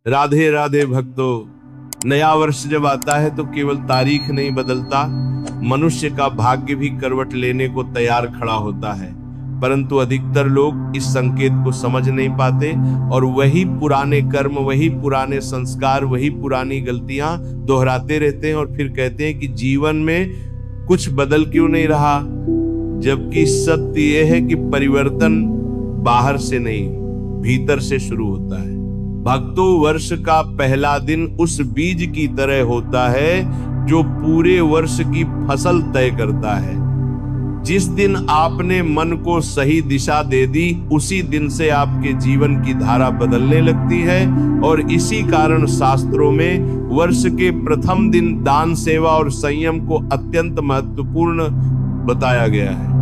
राधे राधे भक्तों। नया वर्ष जब आता है तो केवल तारीख नहीं बदलता, मनुष्य का भाग्य भी करवट लेने को तैयार खड़ा होता है। परंतु अधिकतर लोग इस संकेत को समझ नहीं पाते और वही पुराने कर्म, वही पुराने संस्कार, वही पुरानी गलतियां दोहराते रहते हैं और फिर कहते हैं कि जीवन में कुछ बदल क्यों नहीं रहा। जबकि सत्य यह है कि परिवर्तन बाहर से नहीं, भीतर से शुरू होता है। भक्तों, वर्ष का पहला दिन उस बीज की तरह होता है जो पूरे वर्ष की फसल तय करता है। जिस दिन आपने मन को सही दिशा दे दी, उसी दिन से आपके जीवन की धारा बदलने लगती है। और इसी कारण शास्त्रों में वर्ष के प्रथम दिन दान, सेवा और संयम को अत्यंत महत्वपूर्ण बताया गया है।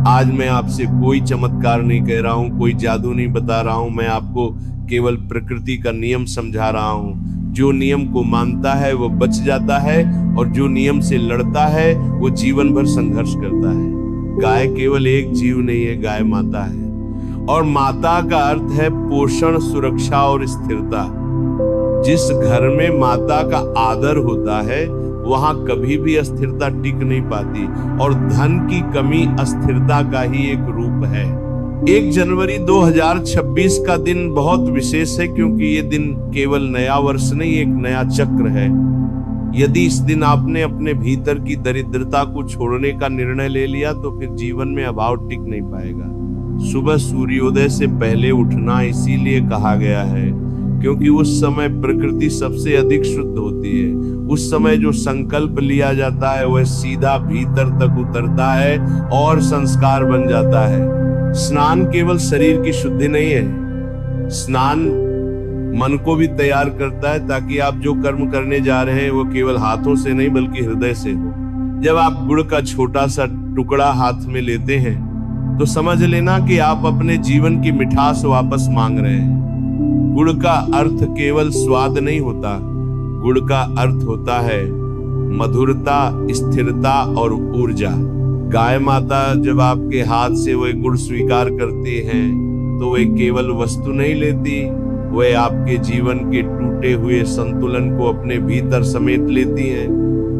आज मैं आपसे कोई चमत्कार नहीं कह रहा हूं, कोई जादू नहीं बता रहा हूं, मैं आपको केवल प्रकृति का नियम समझा रहा हूं। जो नियम को मानता है वो बच जाता है और जो नियम से लड़ता है वो जीवन भर संघर्ष करता है। गाय केवल एक जीव नहीं है, गाय माता है। और माता का अर्थ है पोषण, सुरक्षा और स्थिरता। जिस घर में माता का आदर होता है वहां कभी भी अस्थिरता टिक नहीं पाती। और धन की कमी अस्थिरता का ही एक रूप है। 1 जनवरी 2026 का दिन बहुत विशेष है, क्योंकि ये दिन केवल नया वर्ष नहीं, एक नया चक्र है। यदि इस दिन आपने अपने भीतर की दरिद्रता को छोड़ने का निर्णय ले लिया तो फिर जीवन में अभाव टिक नहीं पाएगा। सुबह सूर्योदय से पहले उठना इसीलिए कहा गया है क्योंकि उस समय प्रकृति सबसे अधिक शुद्ध होती है। उस समय जो संकल्प लिया जाता है वह सीधा भीतर तक उतरता है और संस्कार बन जाता है। स्नान केवल शरीर की शुद्धि नहीं है, स्नान मन को भी तैयार करता है ताकि आप जो कर्म करने जा रहे हैं वो केवल हाथों से नहीं बल्कि हृदय से हो। जब आप गुड़ का छोटा सा टुकड़ा हाथ में लेते हैं तो समझ लेना कि आप अपने जीवन की मिठास वापस मांग रहे हैं। गुड़ का अर्थ केवल स्वाद नहीं होता, गुड़ का अर्थ होता है मधुरता, स्थिरता और ऊर्जा। गाय माता जब आपके हाथ से वह गुड़ स्वीकार करती हैं तो वह केवल वस्तु नहीं लेती, वह आपके जीवन के टूटे हुए संतुलन को अपने भीतर समेट लेती हैं।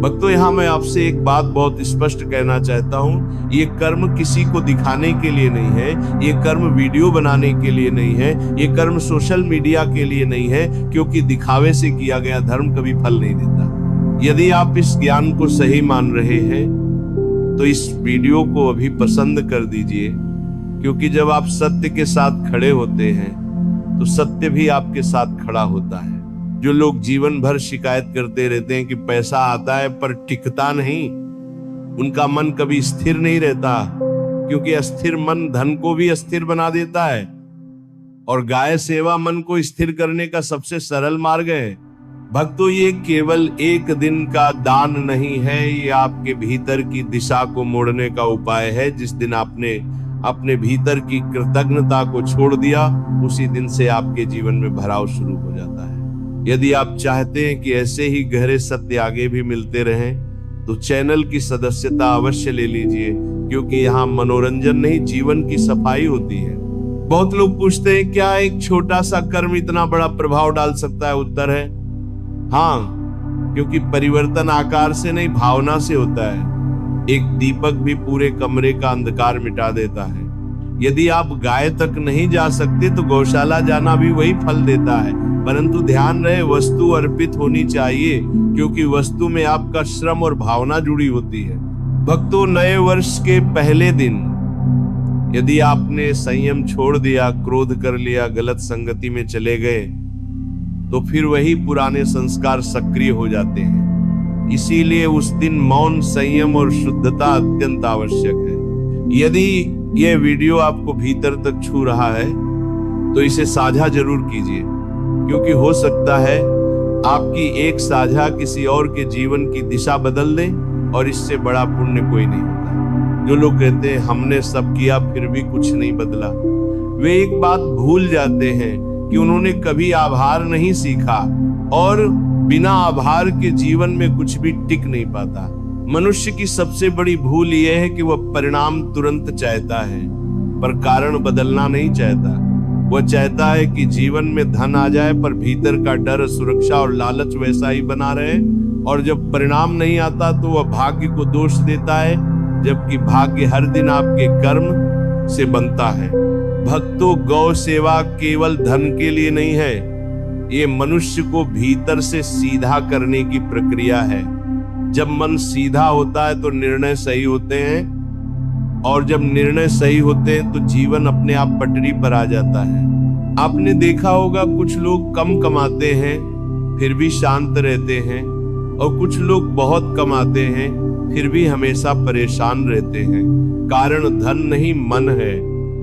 भक्तों, यहाँ मैं आपसे एक बात बहुत स्पष्ट कहना चाहता हूँ, ये कर्म किसी को दिखाने के लिए नहीं है, ये कर्म वीडियो बनाने के लिए नहीं है, ये कर्म सोशल मीडिया के लिए नहीं है, क्योंकि दिखावे से किया गया धर्म कभी फल नहीं देता। यदि आप इस ज्ञान को सही मान रहे हैं तो इस वीडियो को अभी पसंद कर दीजिए, क्योंकि जब आप सत्य के साथ खड़े होते हैं तो सत्य भी आपके साथ खड़ा होता है। जो लोग जीवन भर शिकायत करते रहते हैं कि पैसा आता है पर टिकता नहीं, उनका मन कभी स्थिर नहीं रहता, क्योंकि अस्थिर मन धन को भी अस्थिर बना देता है। और गाय सेवा मन को स्थिर करने का सबसे सरल मार्ग है। भक्तों, ये केवल एक दिन का दान नहीं है, ये आपके भीतर की दिशा को मोड़ने का उपाय है। जिस दिन आपने अपने भीतर की कृतज्ञता को छोड़ दिया, उसी दिन से आपके जीवन में भराव शुरू हो जाता है। यदि आप चाहते हैं कि ऐसे ही गहरे सत्य आगे भी मिलते रहें तो चैनल की सदस्यता अवश्य ले लीजिए, क्योंकि यहाँ मनोरंजन नहीं, जीवन की सफाई होती है। बहुत लोग पूछते हैं क्या एक छोटा सा कर्म इतना बड़ा प्रभाव डाल सकता है? उत्तर है हाँ, क्योंकि परिवर्तन आकार से नहीं, भावना से होता है। एक दीपक भी पूरे कमरे का अंधकार मिटा देता है। यदि आप गाय तक नहीं जा सकते तो गौशाला जाना भी वही फल देता है। परंतु ध्यान रहे, वस्तु अर्पित होनी चाहिए, क्योंकि वस्तु में आपका श्रम और भावना जुड़ी होती है। भक्तों, नए वर्ष के पहले दिन यदि आपने संयम छोड़ दिया, क्रोध कर लिया, गलत संगति में चले गए, तो फिर वही पुराने संस्कार सक्रिय हो जाते हैं। इसीलिए उस दिन मौन, संयम और शुद्धता अत्यंत आवश्यक है। यदि यह वीडियो आपको भीतर तक छू रहा है तो इसे साझा जरूर कीजिए, क्योंकि हो सकता है आपकी एक साझा किसी और के जीवन की दिशा बदल दे, और इससे बड़ा पुण्य कोई नहीं होता। जो लोग कहते हैं हमने सब किया फिर भी कुछ नहीं बदला, वे एक बात भूल जाते हैं कि उन्होंने कभी आभार नहीं सीखा, और बिना आभार के जीवन में कुछ भी टिक नहीं पाता। मनुष्य की सबसे बड़ी भूल यह है कि वह परिणाम तुरंत चाहता है पर कारण बदलना नहीं चाहता। वह चाहता है कि जीवन में धन आ जाए, पर भीतर का डर, सुरक्षा और लालच वैसा ही बना रहे। और जब परिणाम नहीं आता तो वह भाग्य को दोष देता है, जबकि भाग्य हर दिन आपके कर्म से बनता है। भक्तों, गौ सेवा केवल धन के लिए नहीं है, ये मनुष्य को भीतर से सीधा करने की प्रक्रिया है। जब मन सीधा होता है तो निर्णय सही होते हैं, और जब निर्णय सही होते हैं तो जीवन अपने आप पटरी पर आ जाता है। आपने देखा होगा, कुछ लोग कम कमाते हैं फिर भी शांत रहते हैं, और कुछ लोग बहुत कमाते हैं फिर भी हमेशा परेशान रहते हैं। कारण धन नहीं, मन है,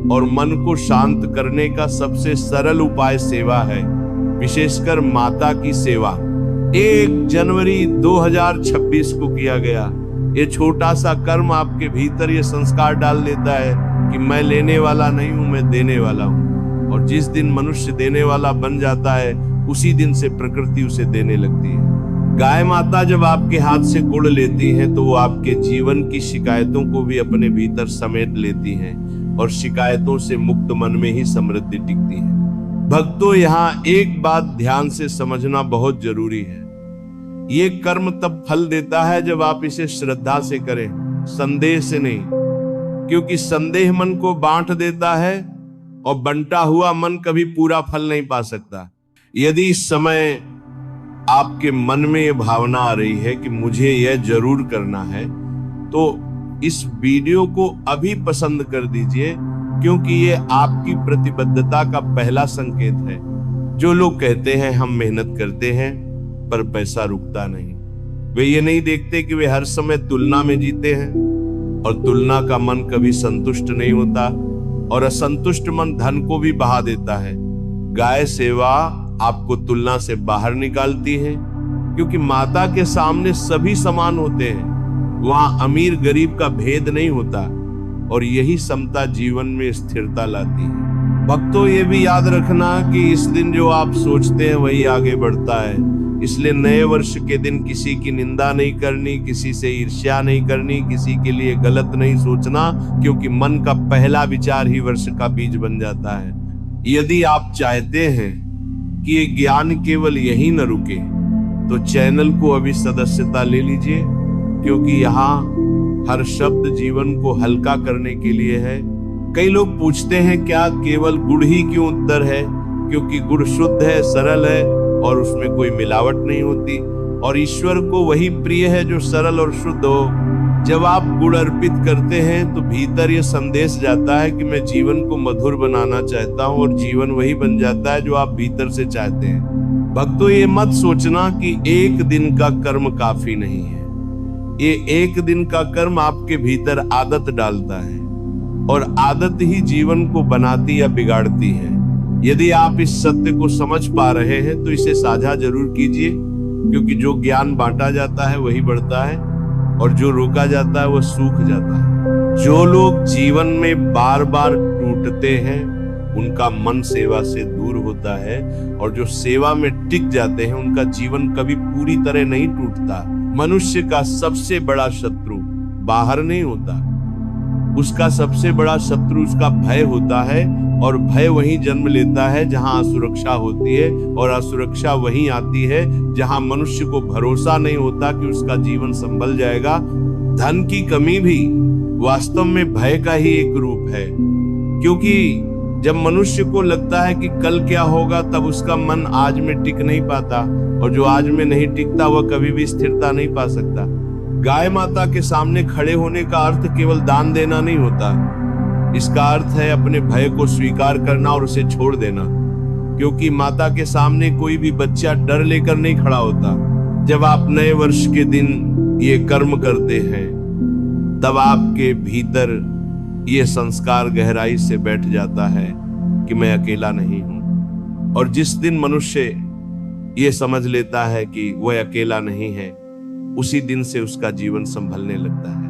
और मन को शांत करने का सबसे सरल उपाय सेवा है, विशेषकर माता की सेवा। 1 जनवरी 2026 को किया गया ये छोटा सा कर्म आपके भीतर ये संस्कार डाल देता है कि मैं लेने वाला नहीं हूं, मैं देने वाला हूं। और जिस दिन मनुष्य देने वाला बन जाता है, उसी दिन से प्रकृति उसे देने लगती है। गाय माता जब आपके हाथ से गुड़ लेती हैं तो वो आपके जीवन की शिकायतों को भी अपने भीतर समेट लेती हैं, और शिकायतों से मुक्त मन में ही समृद्धि टिकती है। भक्तों, यहाँ एक बात ध्यान से समझना बहुत जरूरी है। ये कर्म तब फल देता है जब आप इसे श्रद्धा से करें, संदेह से नहीं। क्योंकि संदेह मन को बांट देता है, और बंटा हुआ मन कभी पूरा फल नहीं पा सकता। यदि इस समय आपके मन में ये भावना आ रही है कि मुझे यह जरूर करना है, तो इस वीडियो को अभी पसंद कर दीजिए, क्योंकि ये आपकी प्रतिबद्धता का पहला संकेत है। जो लोग कहते हैं हम मेहनत करते हैं पर पैसा रुकता नहीं, वे ये नहीं देखते कि वे हर समय तुलना में जीते हैं, और तुलना का मन कभी संतुष्ट नहीं होता, और असंतुष्ट मन धन को भी बहा देता है। गाय सेवा आपको तुलना से बाहर निकालती है, क्योंकि माता के सामने सभी समान होते हैं, वहां अमीर गरीब का भेद नहीं होता, और यही समता जीवन में स्थिरता लाती है। भक्तों, ये भी याद रखना कि इस दिन जो आप सोचते हैं वही आगे बढ़ता है। इसलिए नए वर्ष के दिन किसी की निंदा नहीं करनी, किसी से ईर्ष्या नहीं करनी, किसी के लिए गलत नहीं सोचना, क्योंकि मन का पहला विचार ही वर्ष का बीज बन जाता है। यदि आप चाहते हैं कि ये ज्ञान केवल यही न रुके, तो चैनल को अभी सदस्यता ले लीजिए, क्योंकि यहाँ हर शब्द जीवन को हल्का करने के लिए है। कई लोग पूछते हैं क्या केवल गुड़ ही क्यों उत्तर है? क्योंकि गुड़ शुद्ध है, सरल है, और उसमें कोई मिलावट नहीं होती, और ईश्वर को वही प्रिय है जो सरल और शुद्ध हो। जब आप गुड़ अर्पित करते हैं तो भीतर ये संदेश जाता है कि मैं जीवन को मधुर बनाना चाहता हूँ, और जीवन वही बन जाता है जो आप भीतर से चाहते हैं। भक्तों, ये मत सोचना कि एक दिन का कर्म काफी नहीं है। ये एक दिन का कर्म आपके भीतर आदत डालता है, और आदत ही जीवन को बनाती या बिगाड़ती है। यदि आप इस सत्य को समझ पा रहे हैं तो इसे साझा जरूर कीजिए, क्योंकि जो ज्ञान बांटा जाता है वही बढ़ता है, और जो रोका जाता है वह सूख जाता है। जो लोग जीवन में बार बार टूटते हैं उनका मन सेवा से दूर होता है, और जो सेवा में टिक जाते हैं उनका जीवन कभी पूरी तरह नहीं टूटता। मनुष्य का सबसे बड़ा शत्रु बाहर नहीं होता, उसका सबसे बड़ा शत्रु उसका भय होता है, और भय वहीं जन्म लेता है जहां असुरक्षा होती है, और असुरक्षा वहीं आती है जहां मनुष्य को भरोसा नहीं होता कि उसका जीवन संभल जाएगा। धन की कमी भी वास्तव में भय का ही एक रूप है, क्योंकि जब मनुष्य को लगता है कि कल क्या होगा, तब उसका मन आज में टिक नहीं पाता, और जो आज में नहीं टिकता वह कभी भी स्थिरता नहीं पा सकता। गाय माता के सामने खड़े होने का अर्थ केवल दान देना नहीं होता, इसका अर्थ है अपने भय को स्वीकार करना और उसे छोड़ देना। क्योंकि माता के सामने कोई भी बच्चा डर लेकर नहीं खड़ा होता। जब आप नए वर्ष के दिन ये कर्म करते हैं, तब आपके भीतर ये संस्कार गहराई से बैठ जाता है कि मैं अकेला नहीं हूं। और जिस दिन मनुष्य ये समझ लेता है कि वह अकेला नहीं है, उसी दिन से उसका जीवन संभलने लगता है।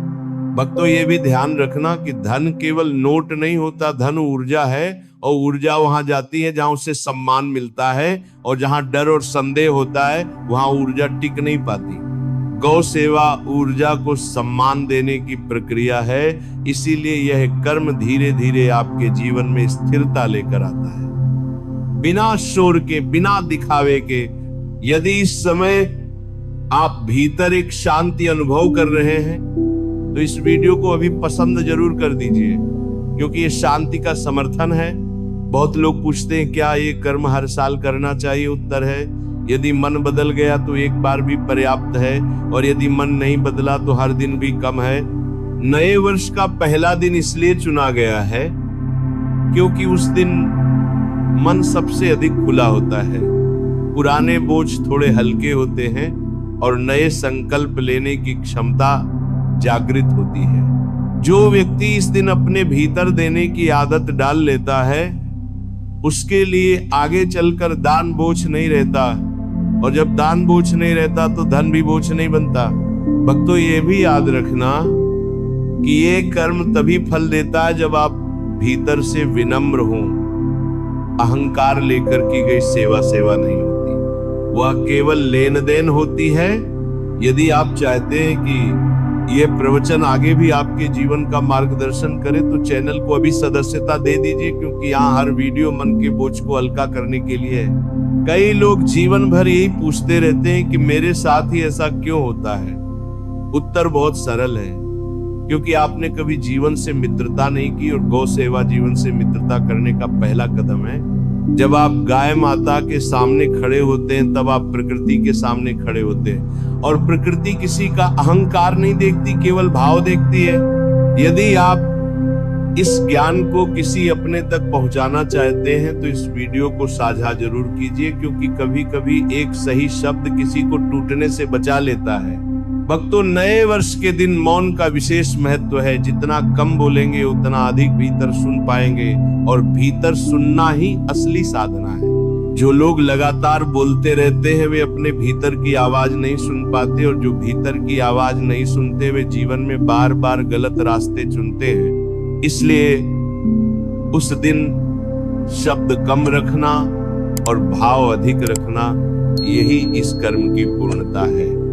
भक्तों, ये भी ध्यान रखना कि धन केवल नोट नहीं होता, धन ऊर्जा है, और ऊर्जा वहां जाती है जहां उसे सम्मान मिलता है, और जहां डर और संदेह होता है वहां ऊर्जा टिक नहीं पाती। गौ सेवा ऊर्जा को सम्मान देने की प्रक्रिया है, इसीलिए यह कर्म धीरे धीरे आपके जीवन में स्थिरता लेकर आता है। बिना शोर के, बिना दिखावे के। यदि इस समय आप भीतर एक शांति अनुभव कर रहे हैं तो इस वीडियो को अभी पसंद जरूर कर दीजिए, क्योंकि ये शांति का समर्थन है। बहुत लोग पूछते हैं क्या ये कर्म हर साल करना चाहिए? उत्तर है यदि मन बदल गया तो एक बार भी पर्याप्त है, और यदि मन नहीं बदला तो हर दिन भी कम है। नए वर्ष का पहला दिन इसलिए चुना गया है क्योंकि उस दिन मन सबसे अधिक खुला होता है, पुराने बोझ थोड़े हल्के होते हैं और नए संकल्प लेने की क्षमता जागृत होती है। जो व्यक्ति इस दिन अपने भीतर देने की आदत डाल लेता है उसके लिए आगे चलकर दान बोझ नहीं रहता, और जब दान बोझ नहीं रहता तो धन भी बोझ नहीं बनता। भक्तों, ये भी याद रखना कि ये कर्म तभी फल देता है जब आप भीतर से विनम्र हो। अहंकार लेकर की गई सेवा नहीं होती, वह केवल लेन देन होती है। यदि आप चाहते हैं कि ये प्रवचन आगे भी आपके जीवन का मार्गदर्शन करे तो चैनल को अभी सदस्यता दे दीजिए, क्योंकि यहाँ हर वीडियो मन के बोझ को हल्का करने के लिए है। कई लोग जीवन भर यही पूछते रहते हैं कि मेरे साथ ही ऐसा क्यों होता है। उत्तर बहुत सरल है, क्योंकि आपने कभी जीवन से मित्रता नहीं की, और गौ सेवा जीवन से मित्रता करने का पहला कदम है। जब आप गाय माता के सामने खड़े होते हैं तब आप प्रकृति के सामने खड़े होते हैं, और प्रकृति किसी का अहंकार नहीं देखती, केवल भाव देखती है। यदि आप इस ज्ञान को किसी अपने तक पहुंचाना चाहते हैं तो इस वीडियो को साझा जरूर कीजिए, क्योंकि कभी कभी एक सही शब्द किसी को टूटने से बचा लेता है। भक्तों, नए वर्ष के दिन मौन का विशेष महत्व है। जितना कम बोलेंगे उतना अधिक भीतर सुन पाएंगे, और भीतर सुनना ही असली साधना है। जो लोग लगातार बोलते रहते हैं वे अपने भीतर की आवाज नहीं सुन पाते, और जो भीतर की आवाज नहीं सुनते वे जीवन में बार बार गलत रास्ते चुनते हैं। इसलिए उस दिन शब्द कम रखना और भाव अधिक रखना, यही इस कर्म की पूर्णता है।